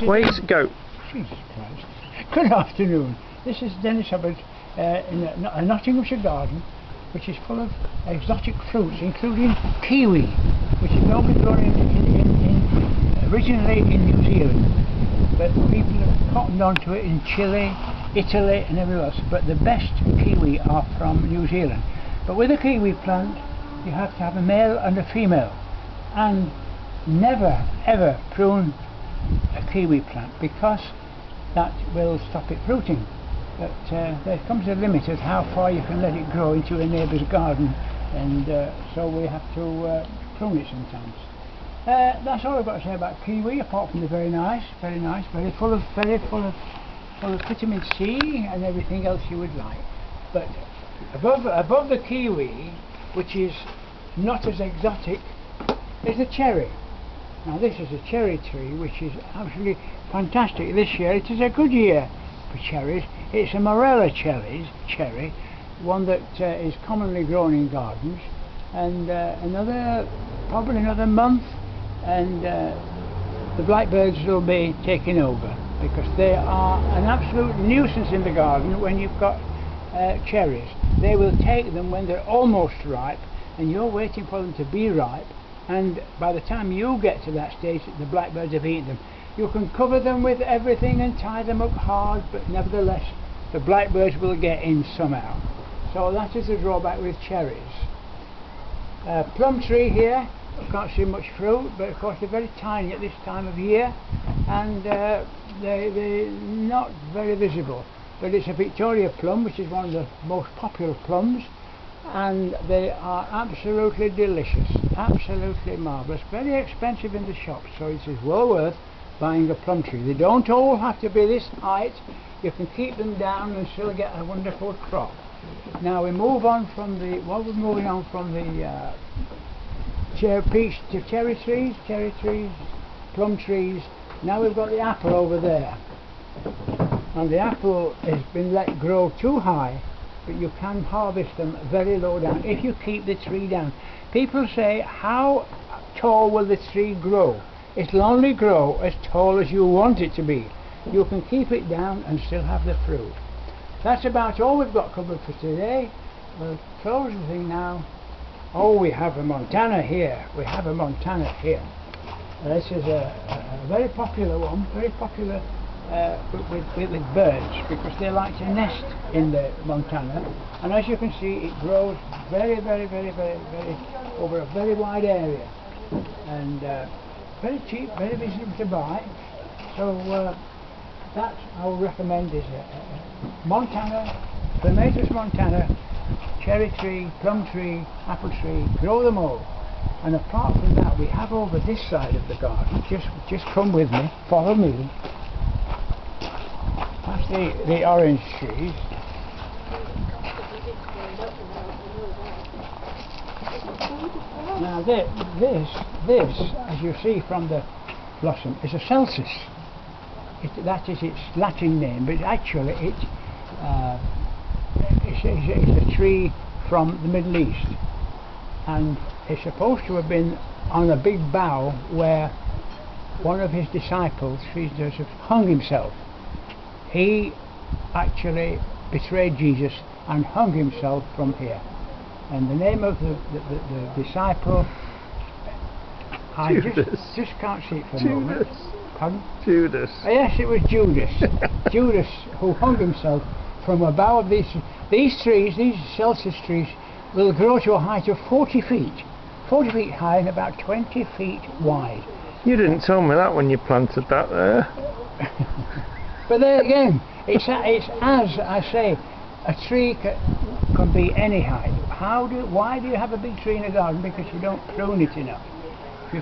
Wait, go. Jesus Christ. Good afternoon. This is Dennis Hubbard in a Nottinghamshire garden, which is full of exotic fruits, including kiwi, which is normally grown originally in New Zealand, but people have cottoned onto it in Chile, Italy and everywhere else. But the best kiwi are from New Zealand. But with a kiwi plant, you have to have a male and a female, and never ever prune a kiwi plant, because that will stop it fruiting. But there comes a limit of how far you can let it grow into a neighbour's garden, and so we have to prune it sometimes. That's all I've got to say about kiwi, apart from the very full of vitamin C and everything else you would like. But above the kiwi, which is not as exotic, is the cherry. Now this is a cherry tree which is absolutely fantastic this year. It is a good year for cherries. It's a morella cherry, one that is commonly grown in gardens, and probably another month and the blackbirds will be taking over, because they are an absolute nuisance in the garden when you've got cherries. They will take them when they're almost ripe, and you're waiting for them to be ripe, and by the time you get to that stage, the blackbirds have eaten them. You can cover them with everything and tie them up hard, but nevertheless the blackbirds will get in somehow. So that is the drawback with cherries. Plum tree here, I can't see much fruit, but of course they're very tiny at this time of year, and they're not very visible. But it's a Victoria plum, which is one of the most popular plums, and they are absolutely delicious, absolutely marvellous. Very expensive in the shops, so it is well worth buying a plum tree. They don't all have to be this height. You can keep them down and still get a wonderful crop. Now we move on from the, we're moving on from the cherry trees, plum trees. Now we've got the apple over there, and the apple has been let grow too high, but you can harvest them very low down if you keep the tree down. People say, how tall will the tree grow? It'll only grow as tall as you want it to be. You can keep it down and still have the fruit. That's about all we've got covered for today. We'll close the thing now. Oh, we have a Montana here. We have a Montana here. This is a very popular one, very popular with birds, because they like to nest in the Montana, and as you can see, it grows very over a very wide area, and very cheap, very easy to buy. So that I would recommend is Montana, Clematis Montana, cherry tree, plum tree, apple tree. Grow them all. And apart from that, we have over this side of the garden, just come with me, follow me. That's the orange trees. Now this, as you see from the blossom, is a Cercis. That is its Latin name, but actually it's a tree from the Middle East, and it's supposed to have been on a big bough where one of his disciples, Jesus, hung himself. He actually betrayed Jesus and hung himself from here. And the name of the disciple, I just can't see it for a moment. Pardon? Judas. Yes, it was Judas. Judas, who hung himself from a bough of these trees. These Cercis trees will grow to a height of 40 feet. 40 feet high and about 20 feet wide. You didn't tell me that when you planted that there. But there again, it's as I say, a tree can be any height. Why do you have a big tree in a garden? Because you don't prune it enough. If you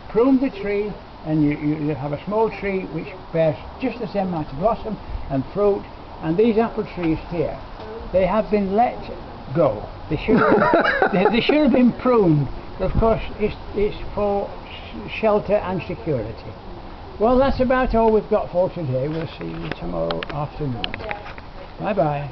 prune the tree, and you have a small tree which bears just the same amount of blossom and fruit. And these apple trees here, they have been let go. They should have been pruned, but of course it's for shelter and security. Well, that's about all we've got for today. We'll see you tomorrow afternoon. Bye bye.